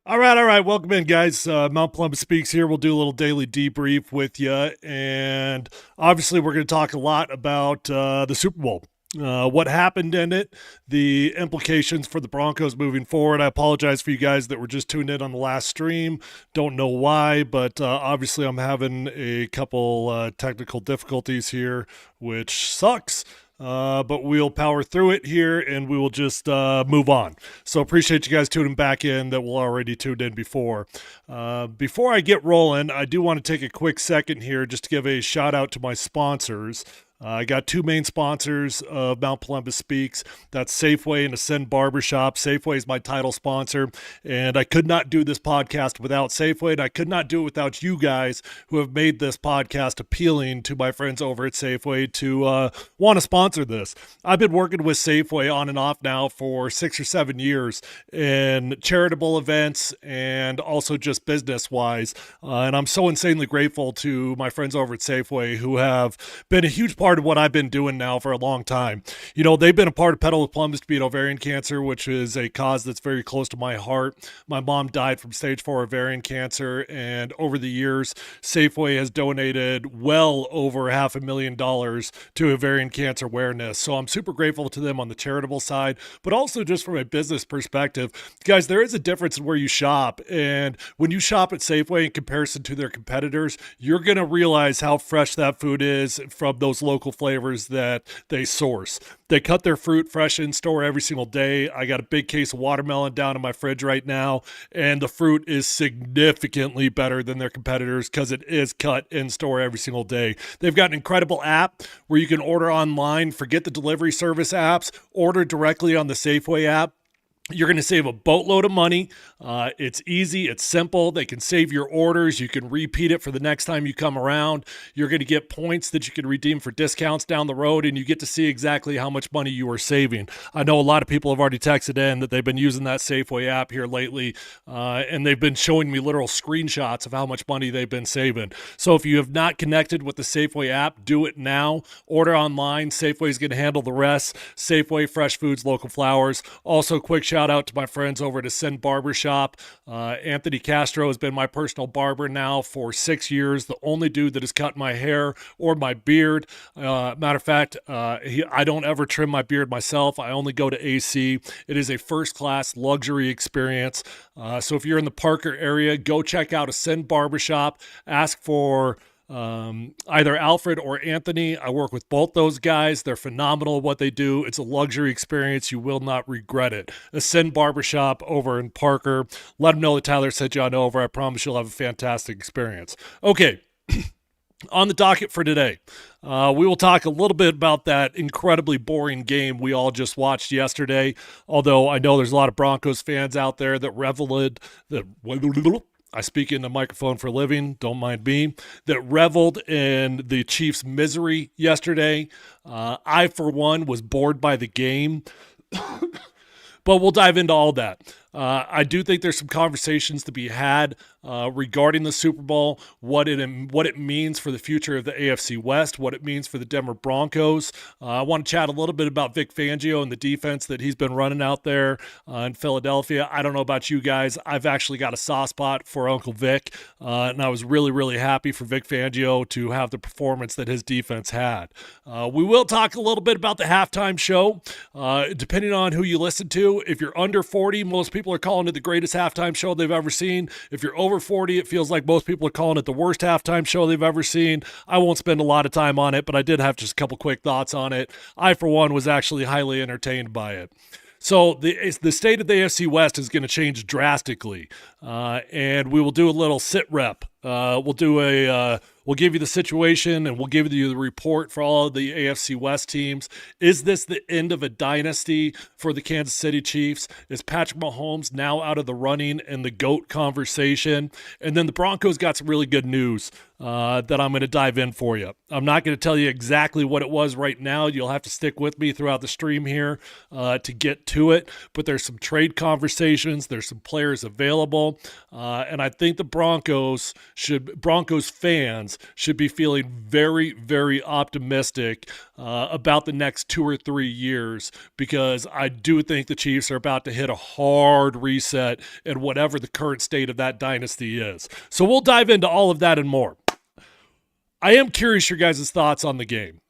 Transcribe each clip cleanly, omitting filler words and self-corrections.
All right. Welcome in, guys. Mount Polumbus Speaks here. We'll do a little daily debrief with you. And obviously, we're going to talk a lot about the Super Bowl. What happened in it, the implications for the Broncos moving forward. I apologize for you guys that were just tuned in on the last stream. Don't know why, but obviously I'm having a couple technical difficulties here, which sucks. But we'll power through it here and we will just move on. So appreciate you guys tuning back in that were already tuned in before. Before I get rolling, I do want to take a quick second here just to give a shout out to my sponsors. I got two main sponsors of Mount Polumbus Speaks. That's Safeway and Ascend Barbershop. Safeway is my title sponsor, and I could not do this podcast without Safeway, and I could not do it without you guys who have made this podcast appealing to my friends over at Safeway to want to sponsor this. I've been working with Safeway on and off now for 6 or 7 years in charitable events and also just business-wise, and I'm so insanely grateful to my friends over at Safeway who have been a huge part of what I've been doing now for a long time. You know, they've been a part of Pedal with Plumbus to beat ovarian cancer, which is a cause that's very close to my heart. My mom died from stage 4 ovarian cancer, and over the years, Safeway has donated well over $500,000 to ovarian cancer awareness. So I'm super grateful to them on the charitable side, but also just from a business perspective. Guys, there is a difference in where you shop, and when you shop at Safeway in comparison to their competitors, you're going to realize how fresh that food is from those local flavors that they source. They cut their fruit fresh in store every single day. I got a big case of watermelon down in my fridge right now, and the fruit is significantly better than their competitors because it is cut in store every single day. They've got an incredible app where you can order online. Forget the delivery service apps. Order directly on the Safeway app. You're going to save a boatload of money. It's easy. It's simple. They can save your orders. You can repeat it for the next time you come around. You're going to get points that you can redeem for discounts down the road, and you get to see exactly how much money you are saving. I know a lot of people have already texted in that they've been using that Safeway app here lately, and they've been showing me literal screenshots of how much money they've been saving. So if you have not connected with the Safeway app, do it now. Order online. Safeway is going to handle the rest. Safeway, fresh foods, local flowers. Also, quick shout out to my friends over at Ascend Barbershop. Anthony Castro has been my personal barber now for 6 years, the only dude that has cut my hair or my beard. Matter of fact, I don't ever trim my beard myself. I only go to AC. It is a first-class luxury experience. So if you're in the Parker area, go check out Ascend Barbershop. Ask for either Alfred or Anthony. I work with both those guys. They're phenomenal at what they do. It's a luxury experience. You will not regret it. Ascend Barbershop over in Parker. Let them know that Tyler sent you on over. I promise you'll have a fantastic experience. Okay. On the docket for today, we will talk a little bit about that incredibly boring game we all just watched yesterday, although I know there's a lot of Broncos fans out there that reveled, I speak in the microphone for a living, don't mind me, that reveled in the Chiefs' misery yesterday. I, for one, was bored by the game, but we'll dive into all that. I do think there's some conversations to be had regarding the Super Bowl, what it means for the future of the AFC West, what it means for the Denver Broncos. I want to chat a little bit about Vic Fangio and the defense that he's been running out there in Philadelphia. I don't know about you guys. I've actually got a soft spot for Uncle Vic, and I was really, really happy for Vic Fangio to have the performance that his defense had. We will talk a little bit about the halftime show. Depending on who you listen to, if you're under 40, most people are calling it the greatest halftime show they've ever seen. If you're over 40, it feels like most people are calling it the worst halftime show they've ever seen. I won't spend a lot of time on it, but I did have just a couple quick thoughts on it. I, for one, was actually highly entertained by it. So the state of the AFC West is going to change drastically, and we will do a little sit rep. We'll give you the situation and we'll give you the report for all of the AFC West teams. Is this the end of a dynasty for the Kansas City Chiefs? Is Patrick Mahomes now out of the running in the GOAT conversation? And then the Broncos got some really good news. that I'm going to dive in for you. I'm not going to tell you exactly what it was right now. You'll have to stick with me throughout the stream here to get to it. But there's some trade conversations. There's some players available. And I think the Broncos fans should be feeling very, very optimistic about the next 2 or 3 years, because I do think the Chiefs are about to hit a hard reset in whatever the current state of that dynasty is. So we'll dive into all of that and more. I am curious your guys' thoughts on the game.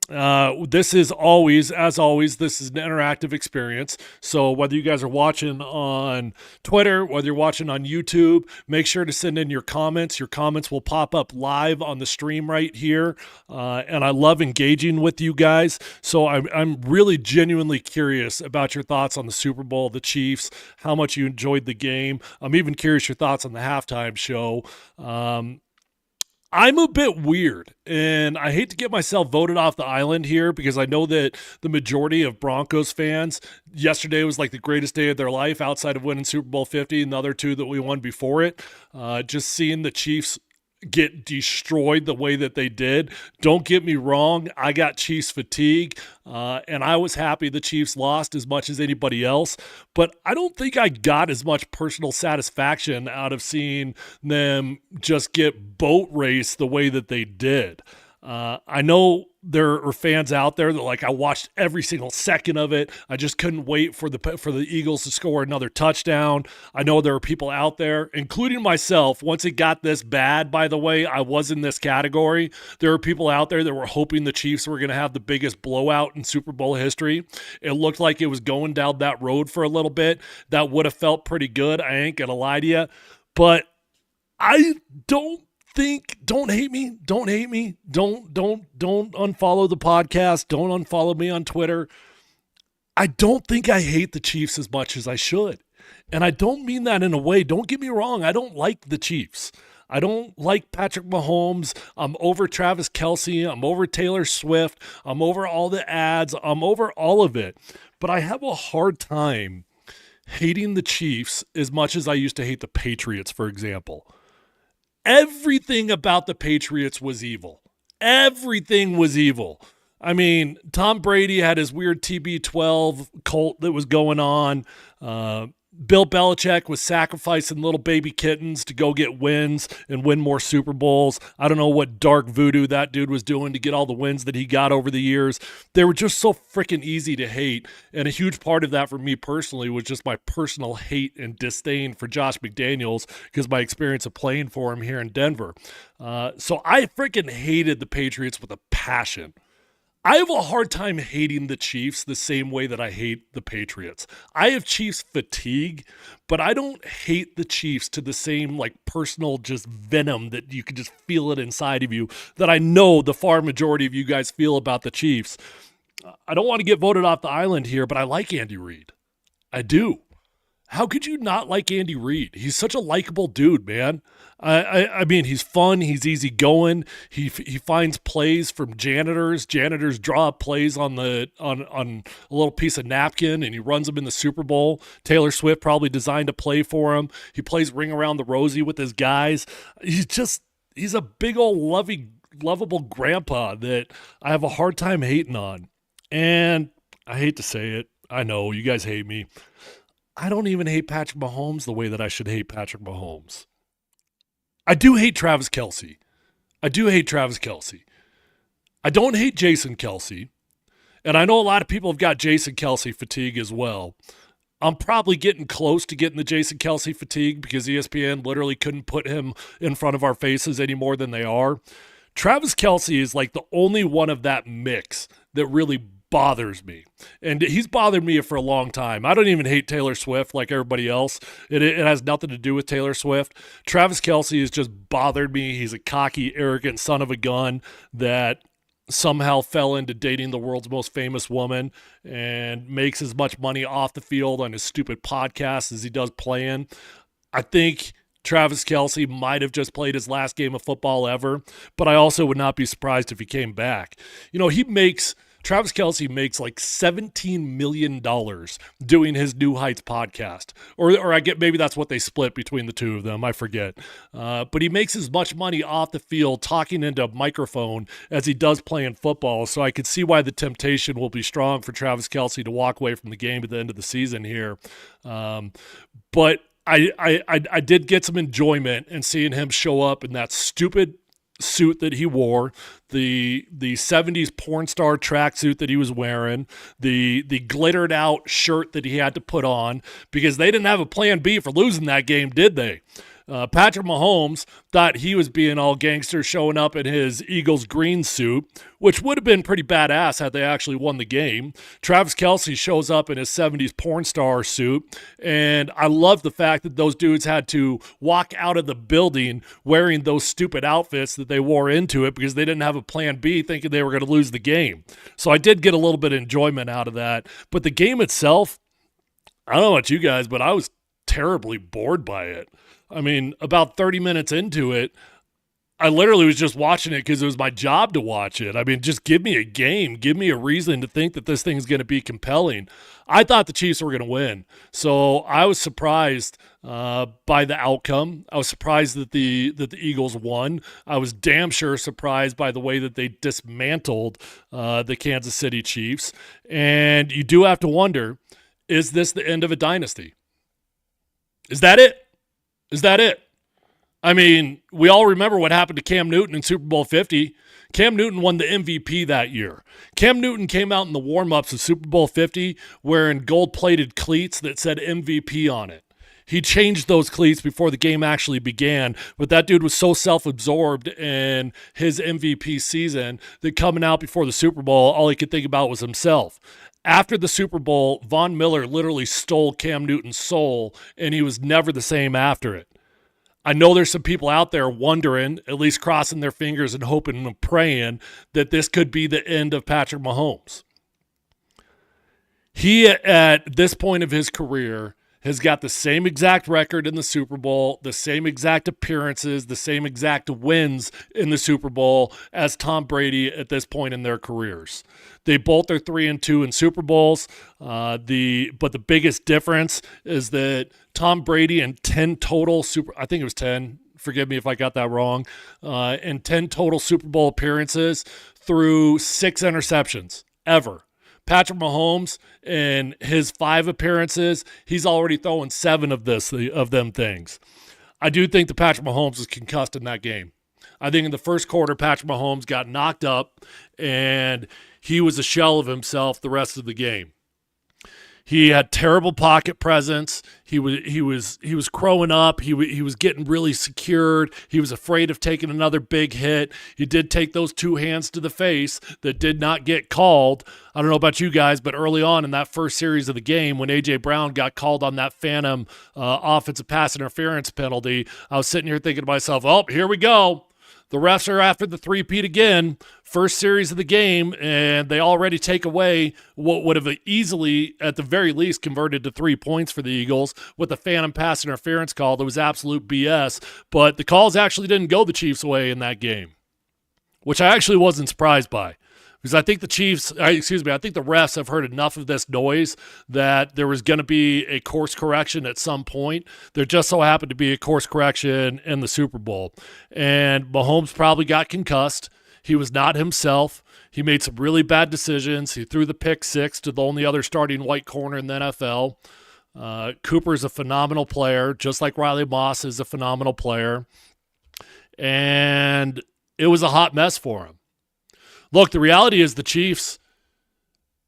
This is always, as always, this is an interactive experience. So whether you guys are watching on Twitter, whether you're watching on YouTube, make sure to send in your comments. Your comments will pop up live on the stream right here. And I love engaging with you guys. So I'm really genuinely curious about your thoughts on the Super Bowl, the Chiefs, how much you enjoyed the game. I'm even curious your thoughts on the halftime show. I'm a bit weird, and I hate to get myself voted off the island here, because I know that the majority of Broncos fans, yesterday was like the greatest day of their life outside of winning Super Bowl 50 and the other 2 that we won before it. Just seeing the Chiefs get destroyed the way that they did. Don't get me wrong, I got Chiefs fatigue, and I was happy the Chiefs lost as much as anybody else, but I don't think I got as much personal satisfaction out of seeing them just get boat raced the way that they did. I know there are fans out there that, like, I watched every single second of it. I just couldn't wait for the Eagles to score another touchdown. I know there are people out there, including myself. Once it got this bad, by the way, I was in this category. There are people out there that were hoping the Chiefs were going to have the biggest blowout in Super Bowl history. It looked like it was going down that road for a little bit. That would have felt pretty good. I ain't going to lie to you. But I don't hate me. Don't unfollow the podcast. Don't unfollow me on Twitter. I don't think I hate the Chiefs as much as I should. And I don't mean that in a way. Don't get me wrong. I don't like the Chiefs. I don't like Patrick Mahomes. I'm over Travis Kelce. I'm over Taylor Swift. I'm over all the ads. I'm over all of it. But I have a hard time hating the Chiefs as much as I used to hate the Patriots, for example. Everything about the Patriots was evil. Everything was evil. I mean, Tom Brady had his weird TB12 cult that was going on. Bill Belichick was sacrificing little baby kittens to go get wins and win more Super Bowls. I don't know what dark voodoo that dude was doing to get all the wins that he got over the years. They were just so freaking easy to hate. And a huge part of that for me personally was just my personal hate and disdain for Josh McDaniels, because my experience of playing for him here in Denver. So I freaking hated the Patriots with a passion. I have a hard time hating the Chiefs the same way that I hate the Patriots. I have Chiefs fatigue, but I don't hate the Chiefs to the same, like, personal just venom that you can just feel it inside of you that I know the far majority of you guys feel about the Chiefs. I don't want to get voted off the island here, but I like Andy Reid. I do. How could you not like Andy Reid? He's such a likable dude, man. I mean, he's fun. He's easygoing. He finds plays from janitors. Janitors draw up plays on a little piece of napkin, and he runs them in the Super Bowl. Taylor Swift probably designed a play for him. He plays Ring Around the Rosie with his guys. He's a big old lovable grandpa that I have a hard time hating on. And I hate to say it. I know you guys hate me. I don't even hate Patrick Mahomes the way that I should hate Patrick Mahomes. I do hate Travis Kelce. I don't hate Jason Kelce. And I know a lot of people have got Jason Kelce fatigue as well. I'm probably getting close to getting the Jason Kelce fatigue because ESPN literally couldn't put him in front of our faces any more than they are. Travis Kelce is like the only one of that mix that really bothers me. And he's bothered me for a long time. I don't even hate Taylor Swift like everybody else. It has nothing to do with Taylor Swift. Travis Kelce has just bothered me. He's a cocky, arrogant son of a gun that somehow fell into dating the world's most famous woman and makes as much money off the field on his stupid podcast as he does playing. I think Travis Kelce might have just played his last game of football ever, but I also would not be surprised if he came back. You know, he makes Travis Kelce makes like $17 million doing his New Heights podcast. Or I get, maybe that's what they split between the two of them. I forget. But he makes as much money off the field talking into a microphone as he does playing football. So I could see why the temptation will be strong for Travis Kelce to walk away from the game at the end of the season here. But I did get some enjoyment in seeing him show up in that stupid suit that he wore, the 70s porn star tracksuit that he was wearing, the glittered out shirt that he had to put on, because they didn't have a plan B for losing that game, did they? Patrick Mahomes thought he was being all gangster, showing up in his Eagles green suit, which would have been pretty badass had they actually won the game. Travis Kelce shows up in his 70s porn star suit, and I love the fact that those dudes had to walk out of the building wearing those stupid outfits that they wore into it because they didn't have a plan B, thinking they were going to lose the game. So I did get a little bit of enjoyment out of that. But the game itself, I don't know about you guys, but I was terribly bored by it. I mean, about 30 minutes into it, I literally was just watching it because it was my job to watch it. I mean, just give me a game. Give me a reason to think that this thing is going to be compelling. I thought the Chiefs were going to win. So I was surprised by the outcome. I was surprised that the Eagles won. I was damn sure surprised by the way that they dismantled the Kansas City Chiefs. And you do have to wonder, is this the end of a dynasty? Is that it? Is that it? I mean, we all remember what happened to Cam Newton in Super Bowl 50. Cam Newton won the MVP that year. Cam Newton came out in the warm-ups of Super Bowl 50 wearing gold-plated cleats that said MVP on it. He changed those cleats before the game actually began, but that dude was so self-absorbed in his MVP season that coming out before the Super Bowl, all he could think about was himself. After the Super Bowl, Von Miller literally stole Cam Newton's soul, and he was never the same after it. I know there's some people out there wondering, at least crossing their fingers and hoping and praying, that this could be the end of Patrick Mahomes. He, at this point of his career, has got the same exact record in the Super Bowl, the same exact appearances, the same exact wins in the Super Bowl as Tom Brady at this point in their careers. They both are 3-2 in Super Bowls. But the biggest difference is that Tom Brady in 10 total I think it was 10. Forgive me if I got that wrong. In 10 total Super Bowl appearances threw 6 interceptions ever. Patrick Mahomes, in his 5 appearances, he's already throwing 7 of them things. I do think that Patrick Mahomes was concussed in that game. I think in the first quarter, Patrick Mahomes got knocked up, and he was a shell of himself the rest of the game. He had terrible pocket presence. He was crowing up. He was getting really secured. He was afraid of taking another big hit. He did take those 2 hands to the face that did not get called. I don't know about you guys, but early on in that first series of the game, when A.J. Brown got called on that phantom offensive pass interference penalty, I was sitting here thinking to myself, oh, here we go. The refs are after the three-peat again, first series of the game, and they already take away what would have easily, at the very least, converted to 3 points for the Eagles with the phantom pass interference call. That was absolute BS, but the calls actually didn't go the Chiefs' way in that game, which I actually wasn't surprised by. Because I think the refs have heard enough of this noise that there was going to be a course correction at some point. There just so happened to be a course correction in the Super Bowl. And Mahomes probably got concussed. He was not himself. He made some really bad decisions. He threw the pick 6 to the only other starting white corner in the NFL. Cooper is a phenomenal player, just like Riley Moss is a phenomenal player. And it was a hot mess for him. Look, the reality is the Chiefs,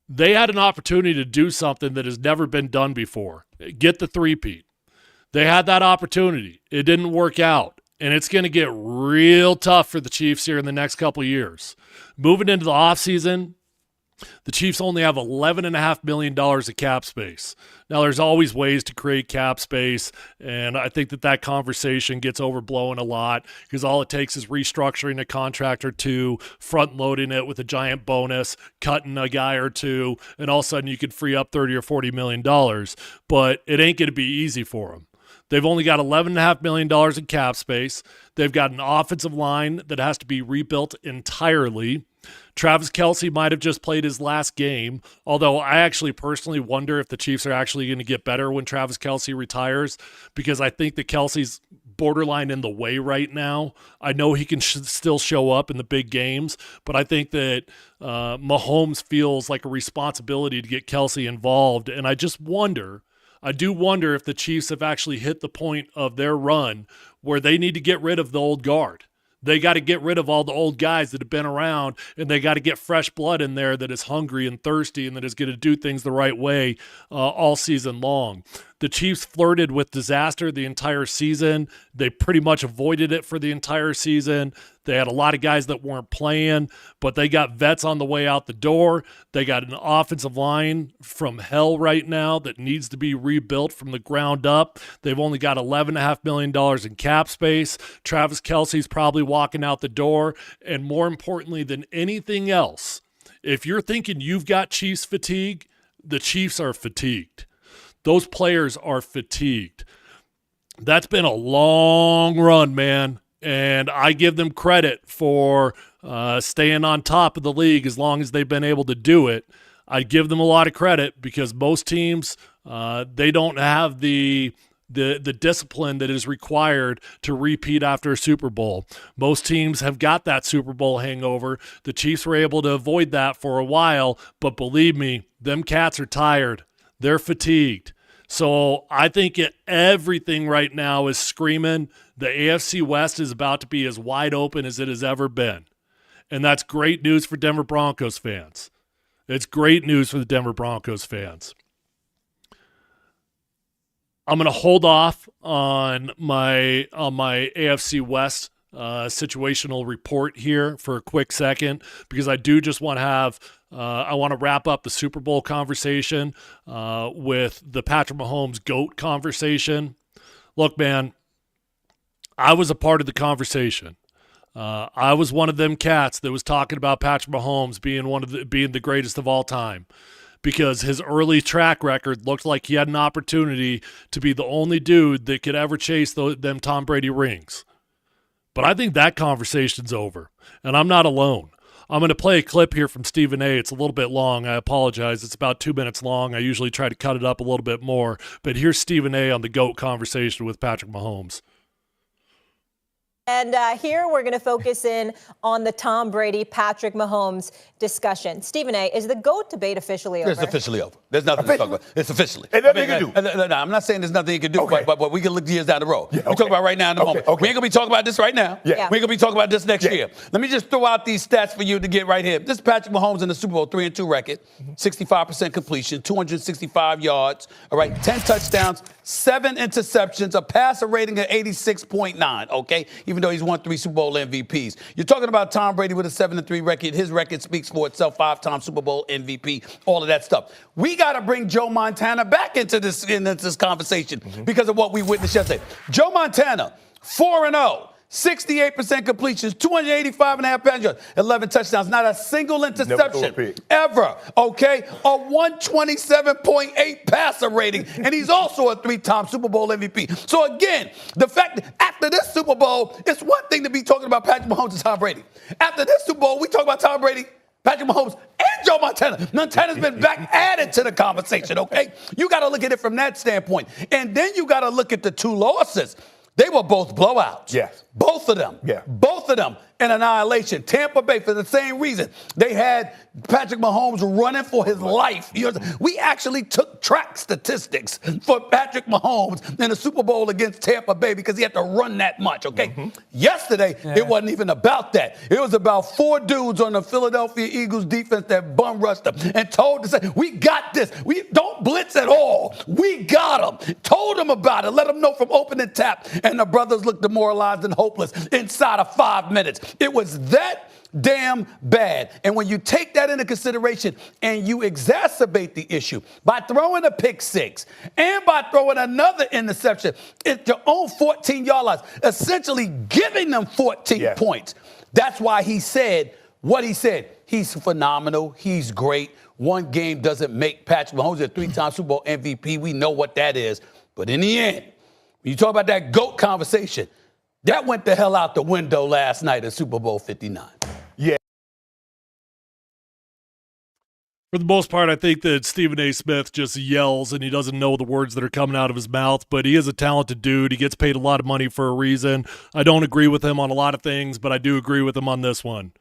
they had an opportunity to do something that has never been done before. Get the three-peat. They had that opportunity. It didn't work out. And it's going to get real tough for the Chiefs here in the next couple of years. Moving into the offseason, the Chiefs only have $11.5 million of cap space. Now, there's always ways to create cap space, and I think that conversation gets overblown a lot because all it takes is restructuring a contract or two, front-loading it with a giant bonus, cutting a guy or two, and all of a sudden you could free up $30 or $40 million. But it ain't going to be easy for them. They've only got $11.5 million in cap space. They've got an offensive line that has to be rebuilt entirely. Travis Kelce might have just played his last game, although I actually personally wonder if the Chiefs are actually going to get better when Travis Kelce retires, because I think that Kelce's borderline in the way right now. I know he can still show up in the big games, but I think that Mahomes feels like a responsibility to get Kelce involved, and I do wonder if the Chiefs have actually hit the point of their run where they need to get rid of the old guard. They got to get rid of all the old guys that have been around, and they got to get fresh blood in there that is hungry and thirsty and that is going to do things the right way all season long. The Chiefs flirted with disaster the entire season. They pretty much avoided it for the entire season. They had a lot of guys that weren't playing, but they got vets on the way out the door. They got an offensive line from hell right now that needs to be rebuilt from the ground up. They've only got $11.5 million in cap space. Travis Kelce's probably walking out the door. And more importantly than anything else, if you're thinking you've got Chiefs fatigue, the Chiefs are fatigued. Those players are fatigued. That's been a long run, man, and I give them credit for staying on top of the league as long as they've been able to do it. I give them a lot of credit because most teams, they don't have the discipline that is required to repeat after a Super Bowl. Most teams have got that Super Bowl hangover. The Chiefs were able to avoid that for a while, but believe me, them cats are tired. They're fatigued. So I think everything right now is screaming the AFC West is about to be as wide open as it has ever been. And that's great news for Denver Broncos fans. It's great news for the Denver Broncos fans. I'm going to hold off on my AFC West situational report here for a quick second because I do just want to have I want to wrap up the Super Bowl conversation with the Patrick Mahomes GOAT conversation. Look, man, I was a part of the conversation. I was one of them cats that was talking about Patrick Mahomes being the greatest of all time because his early track record looked like he had an opportunity to be the only dude that could ever chase them Tom Brady rings. But I think that conversation's over, and I'm not alone. I'm going to play a clip here from Stephen A. It's a little bit long. I apologize. It's about 2 minutes long. I usually try to cut it up a little bit more. But here's Stephen A. on the GOAT conversation with Patrick Mahomes. And here we're going to focus in on the Tom Brady, Patrick Mahomes discussion. Stephen A., is the GOAT debate officially over? It's officially over. There's nothing to talk about. It's officially. And nothing you can do. No, I'm not saying there's nothing you can do, Okay. but we can look years down the road. Yeah, We're talking about right now in the moment. Okay. We ain't going to be talking about this right now. Yeah. Yeah. We ain't going to be talking about this next Yeah. year. Let me just throw out these stats for you to get right here. This is Patrick Mahomes in the Super Bowl 3-2 record, 65% completion, 265 yards, all right, 10 touchdowns, 7 interceptions, a passer rating of 86.9, okay, even though he's won 3 Super Bowl MVPs. You're talking about Tom Brady with a 7-3 record. His record speaks for itself, 5-time Super Bowl MVP, all of that stuff. We got to bring Joe Montana back into this conversation because of what we witnessed yesterday. Joe Montana, 4-0. 68% completions, 285.5 passing yards, 11 touchdowns, not a single interception ever, okay? A 127.8 passer rating, and he's also a 3-time Super Bowl MVP. So again, the fact that after this Super Bowl, it's one thing to be talking about Patrick Mahomes and Tom Brady. After this Super Bowl, we talk about Tom Brady, Patrick Mahomes, and Joe Montana. Montana's been back added to the conversation, okay? You got to look at it from that standpoint. And then you got to look at the 2 losses. They were both blowouts. Yes. Both of them. Yeah. Both of them an annihilation. Tampa Bay, for the same reason. They had Patrick Mahomes running for his life. We actually took track statistics for Patrick Mahomes in the Super Bowl against Tampa Bay because he had to run that much, okay? Yesterday, it wasn't even about that. It was about 4 dudes on the Philadelphia Eagles defense that bum rushed them and told us, we got this. We don't blitz at all. We got them. Told them about it. Let them know from opening tap. And the brothers looked demoralized and hopeless inside of 5 minutes. It was that damn bad. And when you take that into consideration and you exacerbate the issue by throwing a pick 6 and by throwing another interception at your own 14-yard line, essentially giving them 14 points, that's why he said what he said. He's phenomenal. He's great. One game doesn't make Patrick Mahomes a 3-time Super Bowl MVP. We know what that is. But in the end, when you talk about that GOAT conversation, that went the hell out the window last night at Super Bowl 59. For the most part, I think that Stephen A. Smith just yells and he doesn't know the words that are coming out of his mouth, but he is a talented dude. He gets paid a lot of money for a reason. I don't agree with him on a lot of things, but I do agree with him on this one.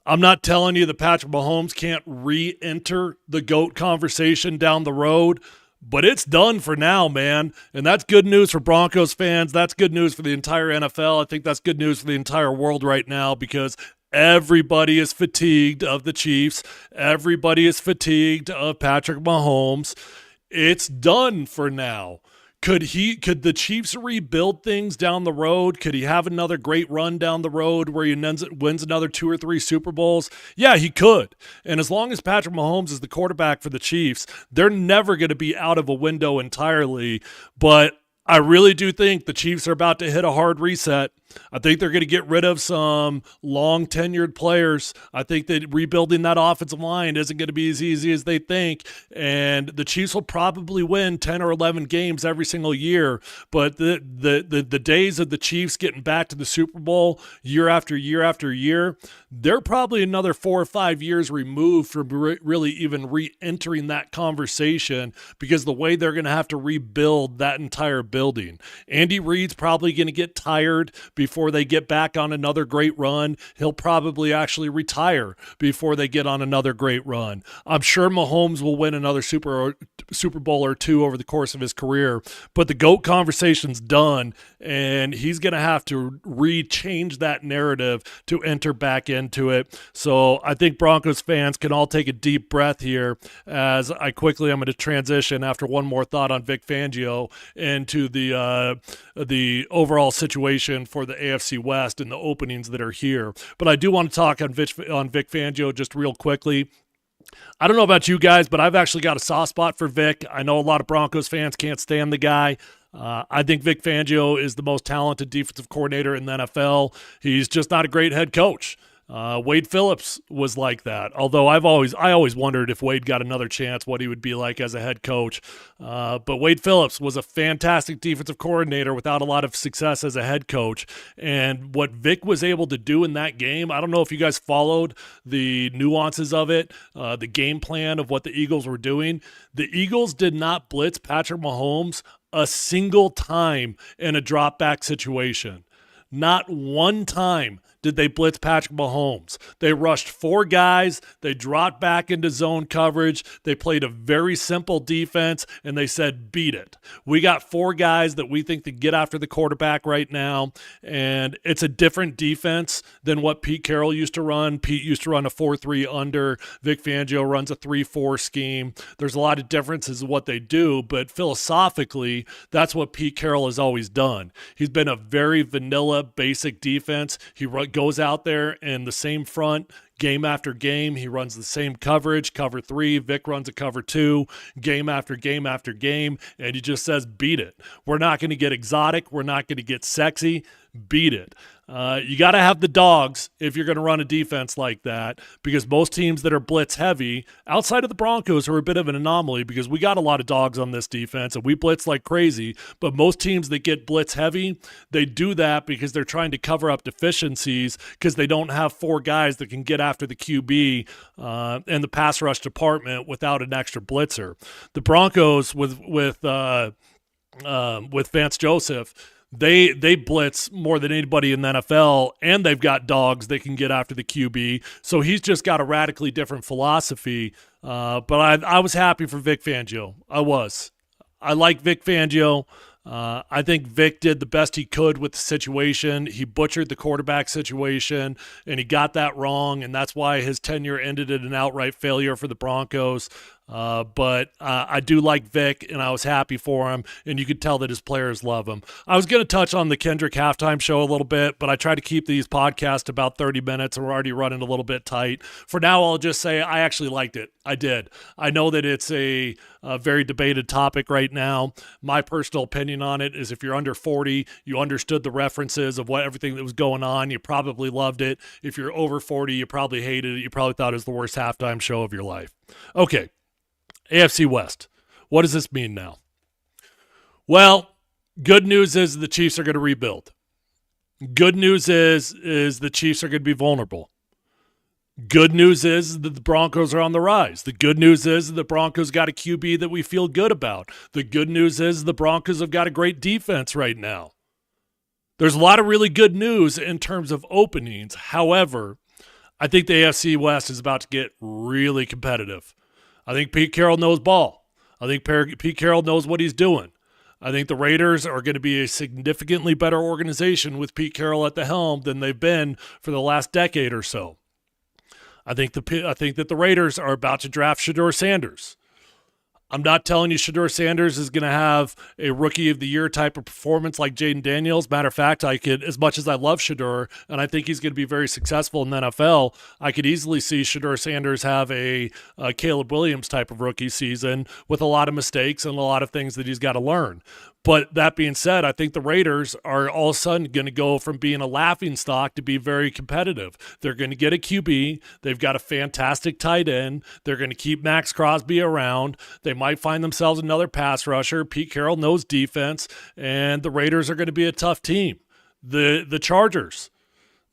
I'm not telling you that Patrick Mahomes can't re-enter the GOAT conversation down the road, but it's done for now, man. And that's good news for Broncos fans. That's good news for the entire NFL. I think that's good news for the entire world right now because everybody is fatigued of the Chiefs. Everybody is fatigued of Patrick Mahomes. It's done for now. Could the Chiefs rebuild things down the road? Could he have another great run down the road where he wins another 2 or 3 Super Bowls? Yeah, he could. And as long as Patrick Mahomes is the quarterback for the Chiefs, they're never going to be out of a window entirely. But I really do think the Chiefs are about to hit a hard reset. I think they're going to get rid of some long-tenured players. I think that rebuilding that offensive line isn't going to be as easy as they think, and the Chiefs will probably win 10 or 11 games every single year, but the days of the Chiefs getting back to the Super Bowl year after year after year, they're probably another 4 or 5 years removed from really even re-entering that conversation because the way they're going to have to rebuild that entire building. Andy Reid's probably going to get tired before they get back on another great run. He'll probably actually retire before they get on another great run. I'm sure Mahomes will win another Super Bowl or 2 over the course of his career, but the GOAT conversation's done, and he's going to have to re-change that narrative to enter back into it. So I think Broncos fans can all take a deep breath here as I'm going to transition after one more thought on Vic Fangio into the overall situation for the AFC West and the openings that are here. But I do want to talk on Vic Fangio just real quickly. I don't know about you guys, but I've actually got a soft spot for Vic. I know a lot of Broncos fans can't stand the guy. I think Vic Fangio is the most talented defensive coordinator in the NFL. He's just not a great head coach. Wade Phillips was like that. Although I always wondered if Wade got another chance, what he would be like as a head coach. But Wade Phillips was a fantastic defensive coordinator without a lot of success as a head coach. And what Vic was able to do in that game, I don't know if you guys followed the nuances of it, the game plan of what the Eagles were doing. The Eagles did not blitz Patrick Mahomes a single time in a drop back situation. Not one time did they blitz Patrick Mahomes. They rushed 4 guys. They dropped back into zone coverage. They played a very simple defense, and they said, beat it. We got 4 guys that we think can get after the quarterback right now, and it's a different defense than what Pete Carroll used to run. Pete used to run a 4-3 under. Vic Fangio runs a 3-4 scheme. There's a lot of differences in what they do, but philosophically, that's what Pete Carroll has always done. He's been a very vanilla, basic defense. He goes out there in the same front game after game. He runs the same coverage, cover 3. Vic runs a cover 2, game after game after game, and he just says, beat it. We're not going to get exotic. We're not going to get sexy. Beat it. You got to have the dogs if you're going to run a defense like that, because most teams that are blitz heavy, outside of the Broncos, are a bit of an anomaly because we got a lot of dogs on this defense and we blitz like crazy. But most teams that get blitz heavy, they do that because they're trying to cover up deficiencies because they don't have 4 guys that can get after the QB and the pass rush department without an extra blitzer. The Broncos with Vance Joseph, They blitz more than anybody in the NFL, and they've got dogs that can get after the QB. So he's just got a radically different philosophy. But I was happy for Vic Fangio. I like Vic Fangio. I think Vic did the best he could with the situation. He butchered the quarterback situation, and he got that wrong, and that's why his tenure ended in an outright failure for the Broncos. But I do like Vic, and I was happy for him, and you could tell that his players love him. I was going to touch on the Kendrick halftime show a little bit, but I try to keep these podcasts about 30 minutes, and we're already running a little bit tight. For now, I'll just say I actually liked it. I did. I know that it's a very debated topic right now. My personal opinion on it is if you're under 40, you understood the references of everything that was going on, you probably loved it. If you're over 40, you probably hated it. You probably thought it was the worst halftime show of your life. Okay. AFC West. What does this mean now? Well, good news is the Chiefs are going to rebuild. Good news is the Chiefs are going to be vulnerable. Good news is that the Broncos are on the rise. The good news is that the Broncos got a QB that we feel good about. The good news is the Broncos have got a great defense right now. There's a lot of really good news in terms of openings. However, I think the AFC West is about to get really competitive. I think Pete Carroll knows ball. I think Pete Carroll knows what he's doing. I think the Raiders are going to be a significantly better organization with Pete Carroll at the helm than they've been for the last decade or so. I think that the Raiders are about to draft Shedeur Sanders. I'm not telling you Shedeur Sanders is going to have a Rookie of the Year type of performance like Jaden Daniels. Matter of fact, as much as I love Shedeur, and I think he's going to be very successful in the NFL, I could easily see Shedeur Sanders have a Caleb Williams type of rookie season with a lot of mistakes and a lot of things that he's got to learn. But that being said, I think the Raiders are all of a sudden going to go from being a laughingstock to be very competitive. They're going to get a QB. They've got a fantastic tight end. They're going to keep Max Crosby around. They might find themselves another pass rusher. Pete Carroll knows defense, and the Raiders are going to be a tough team. The Chargers,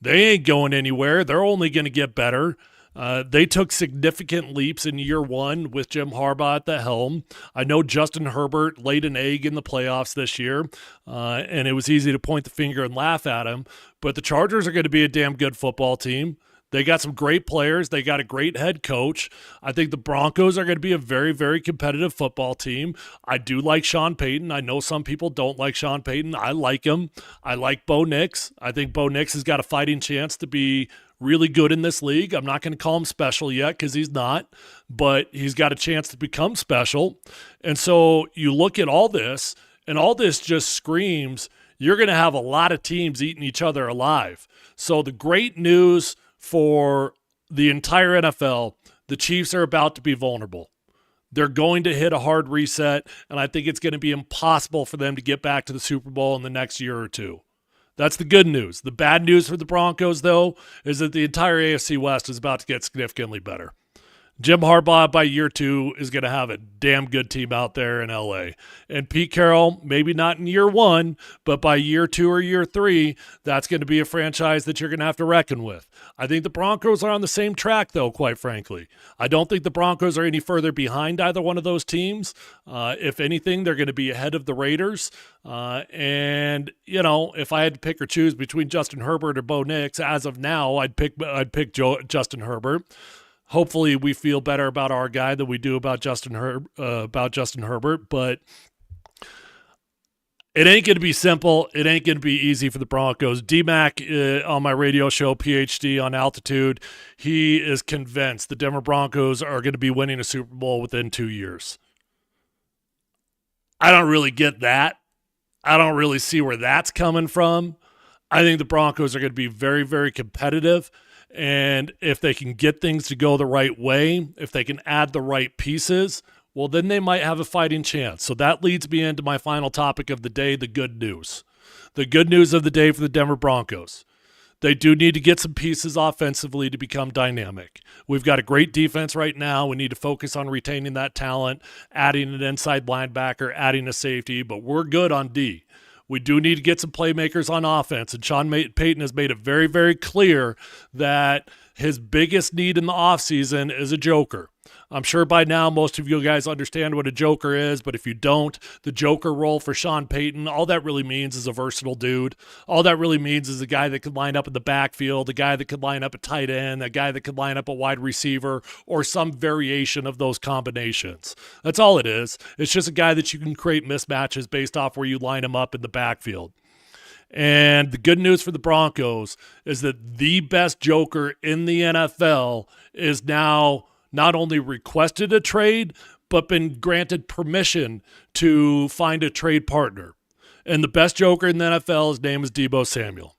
they ain't going anywhere. They're only going to get better. They took significant leaps in year one with Jim Harbaugh at the helm. I know Justin Herbert laid an egg in the playoffs this year, and it was easy to point the finger and laugh at him. But the Chargers are going to be a damn good football team. They got some great players. They got a great head coach. I think the Broncos are going to be a very, very competitive football team. I do like Sean Payton. I know some people don't like Sean Payton. I like him. I like Bo Nix. I think Bo Nix has got a fighting chance to be really good in this league. I'm not going to call him special yet because he's not, but he's got a chance to become special. And so you look at all this, and all this just screams you're going to have a lot of teams eating each other alive. So the great news for the entire NFL, the Chiefs are about to be vulnerable. They're going to hit a hard reset, and I think it's going to be impossible for them to get back to the Super Bowl in the next year or two. That's the good news. The bad news for the Broncos, though, is that the entire AFC West is about to get significantly better. Jim Harbaugh by year two is going to have a damn good team out there in LA. And Pete Carroll, maybe not in year one, but by year two or year three, that's going to be a franchise that you're going to have to reckon with. I think the Broncos are on the same track, though, quite frankly. I don't think the Broncos are any further behind either one of those teams. If anything, they're going to be ahead of the Raiders. And, you know, if I had to pick or choose between Justin Herbert or Bo Nix, as of now, I'd pick Justin Herbert. Hopefully we feel better about our guy than we do about Justin Herbert, but it ain't going to be simple. It ain't going to be easy for the Broncos. D-Mac on my radio show, PhD on Altitude, he is convinced the Denver Broncos are going to be winning a Super Bowl within 2 years. I don't really get that. I don't really see where that's coming from. I think the Broncos are going to be very, very competitive. And if they can get things to go the right way, if they can add the right pieces, well, then they might have a fighting chance. So that leads me into my final topic of the day, the good news. The good news of the day for the Denver Broncos. They do need to get some pieces offensively to become dynamic. We've got a great defense right now. We need to focus on retaining that talent, adding an inside linebacker, adding a safety, but we're good on D. We do need to get some playmakers on offense, and Sean Payton has made it very, very clear that his biggest need in the offseason is a joker. I'm sure by now most of you guys understand what a joker is, but if you don't, the joker role for Sean Payton, all that really means is a versatile dude. All that really means is a guy that could line up in the backfield, a guy that could line up a tight end, a guy that could line up a wide receiver, or some variation of those combinations. That's all it is. It's just a guy that you can create mismatches based off where you line him up in the backfield. And the good news for the Broncos is that the best joker in the NFL is now not only requested a trade, but been granted permission to find a trade partner. And the best joker in the NFL, his name is Deebo Samuel.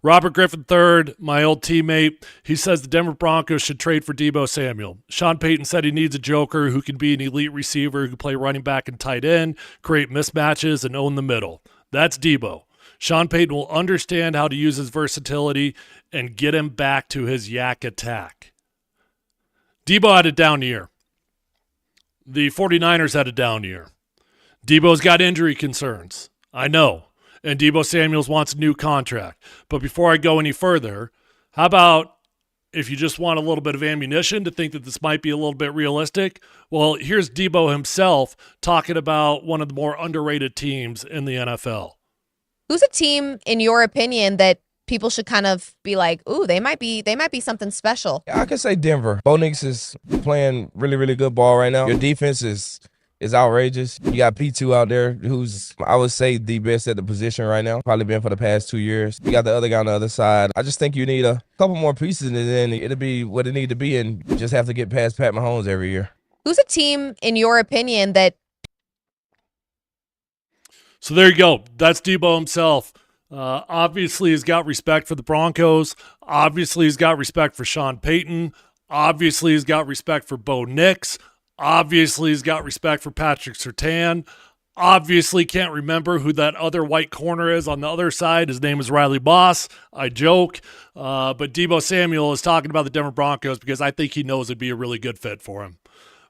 Robert Griffin III, my old teammate, he says the Denver Broncos should trade for Deebo Samuel. Sean Payton said he needs a joker who can be an elite receiver, who can play running back and tight end, create mismatches, and own the middle. That's Deebo. Sean Payton will understand how to use his versatility and get him back to his yak attack. Deebo had a down year. The 49ers had a down year. Deebo's got injury concerns. I know. And Deebo Samuels wants a new contract. But before I go any further, how about if you just want a little bit of ammunition to think that this might be a little bit realistic, well, here's Deebo himself talking about one of the more underrated teams in the NFL. Who's a team, in your opinion, that people should kind of be like, ooh, they might be something special? I could say Denver. Bo Nix is playing really, really good ball right now. Your defense is outrageous. You got P2 out there who's, I would say, the best at the position right now. Probably been for the past 2 years. You got the other guy on the other side. I just think you need a couple more pieces, and then it'll be what it need to be, and you just have to get past Pat Mahomes every year. Who's a team, in your opinion, that... So there you go. That's Deebo himself. Obviously, he's got respect for the Broncos. Obviously, he's got respect for Sean Payton. Obviously, he's got respect for Bo Nix. Obviously, he's got respect for Patrick Surtain. Obviously, can't remember who that other white corner is on the other side. His name is Riley Moss. I joke. But Deebo Samuel is talking about the Denver Broncos because I think he knows it'd be a really good fit for him.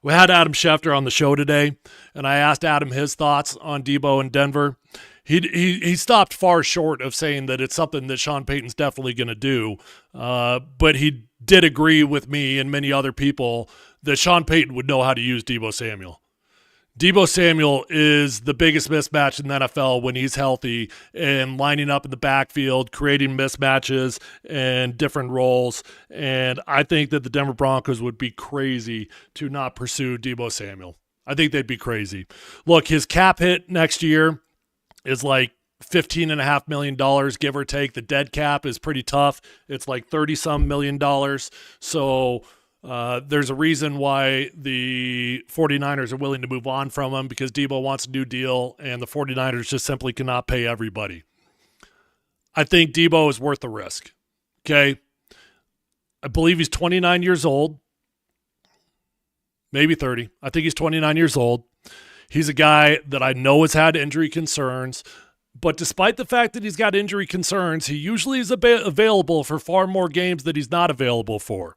We had Adam Schefter on the show today, and I asked Adam his thoughts on Deebo in Denver. He stopped far short of saying that it's something that Sean Payton's definitely going to do, but he did agree with me and many other people that Sean Payton would know how to use Deebo Samuel. Deebo Samuel is the biggest mismatch in the NFL when he's healthy and lining up in the backfield, creating mismatches and different roles. And I think that the Denver Broncos would be crazy to not pursue Deebo Samuel. I think they'd be crazy. Look, his cap hit next year is like $15.5 million, give or take. The dead cap is pretty tough. It's like $30-some million. So there's a reason why the 49ers are willing to move on from him, because Deebo wants a new deal, and the 49ers just simply cannot pay everybody. I think Deebo is worth the risk, okay? I believe he's 29 years old, maybe 30. I think he's 29 years old. He's a guy that I know has had injury concerns, but despite the fact that he's got injury concerns, he usually is available for far more games that he's not available for.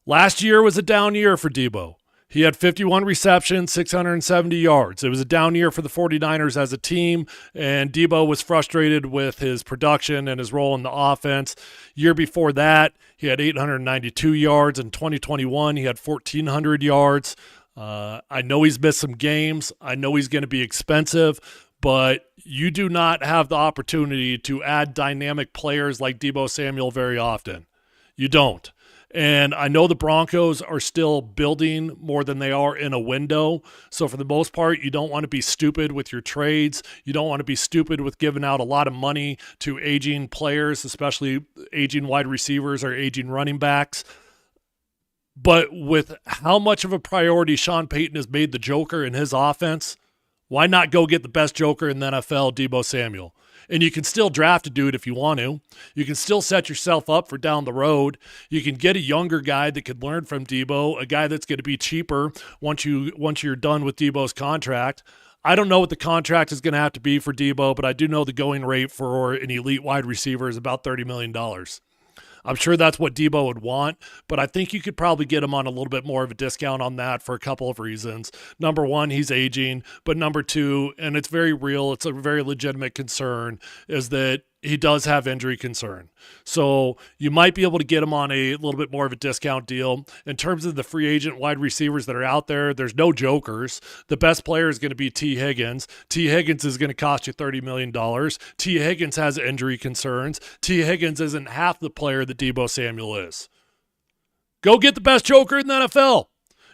Last year was a down year for Deebo. He had 51 receptions, 670 yards. It was a down year for the 49ers as a team, and Deebo was frustrated with his production and his role in the offense. Year before that, he had 892 yards. In 2021, he had 1,400 yards. I know he's missed some games. I know he's going to be expensive, but you do not have the opportunity to add dynamic players like Deebo Samuel very often. You don't. And I know the Broncos are still building more than they are in a window. So for the most part, you don't want to be stupid with your trades. You don't want to be stupid with giving out a lot of money to aging players, especially aging wide receivers or aging running backs. But with how much of a priority Sean Payton has made the Joker in his offense, why not go get the best Joker in the NFL, Deebo Samuel? And you can still draft a dude if you want to. You can still set yourself up for down the road. You can get a younger guy that could learn from Deebo, a guy that's going to be cheaper once you're done with Deebo's contract. I don't know what the contract is going to have to be for Deebo, but I do know the going rate for an elite wide receiver is about $30 million. I'm sure that's what Deebo would want, but I think you could probably get him on a little bit more of a discount on that for a couple of reasons. Number one, he's aging, but number two, and it's very real, it's a very legitimate concern, is that he does have injury concern. So you might be able to get him on a little bit more of a discount deal. In terms of the free agent wide receivers that are out there, there's no jokers. The best player is going to be T. Higgins. T. Higgins is going to cost you $30 million. T. Higgins has injury concerns. T. Higgins isn't half the player that Deebo Samuel is. Go get the best joker in the NFL.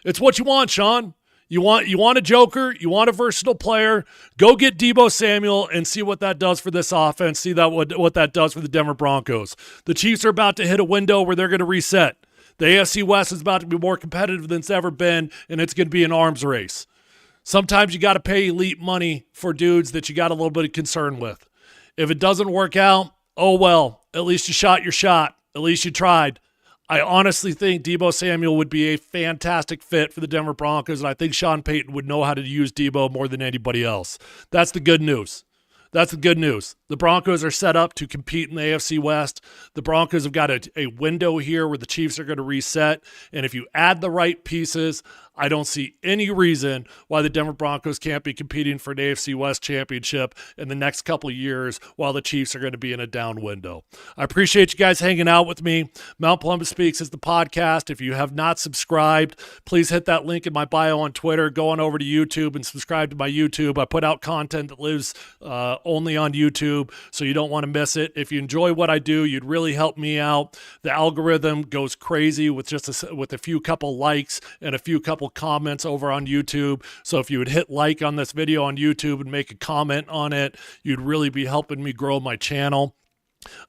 It's what you want, Sean. You want a joker, you want a versatile player, go get Deebo Samuel and see what that does for this offense, see that what that does for the Denver Broncos. The Chiefs are about to hit a window where they're going to reset. The AFC West is about to be more competitive than it's ever been, and it's going to be an arms race. Sometimes you got to pay elite money for dudes that you got a little bit of concern with. If it doesn't work out, oh well, at least you shot your shot. At least you tried. I honestly think Deebo Samuel would be a fantastic fit for the Denver Broncos, and I think Sean Payton would know how to use Deebo more than anybody else. That's the good news. That's the good news. The Broncos are set up to compete in the AFC West. The Broncos have got a window here where the Chiefs are going to reset. And if you add the right pieces, I don't see any reason why the Denver Broncos can't be competing for an AFC West championship in the next couple of years while the Chiefs are going to be in a down window. I appreciate you guys hanging out with me. Mount Polumbus Speaks is the podcast. If you have not subscribed, please hit that link in my bio on Twitter. Go on over to YouTube and subscribe to my YouTube. I put out content that lives only on YouTube, so you don't want to miss it. If you enjoy what I do, you'd really help me out. The algorithm goes crazy with just with a few couple likes and a few couple comments over on YouTube. So if you would hit like on this video on YouTube and make a comment on it, you'd really be helping me grow my channel.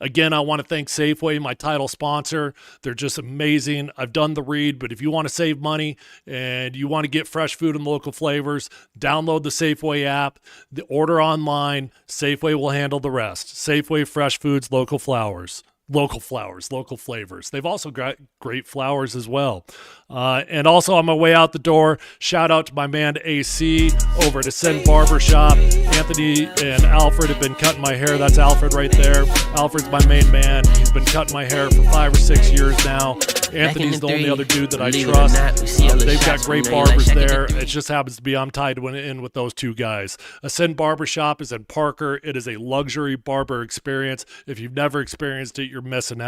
Again, I want to thank Safeway, my title sponsor. They're just amazing. I've done the read, but if you want to save money and you want to get fresh food and local flavors, download the Safeway app, the order online. Safeway will handle the rest. Safeway, fresh foods, local flowers. Local flowers, local flavors. They've also got great flowers as well. And also on my way out the door, shout out to my man AC over at Ascend Barbershop. Anthony and Alfred have been cutting my hair. That's Alfred right there. Alfred's my main man. He's been cutting my hair for 5 or 6 years now. Anthony's the only other dude that I trust. They've got great barbers there. It just happens to be I'm tied in with those two guys. Ascend Barbershop is in Parker. It is a luxury barber experience. If you've never experienced it, you're missing out.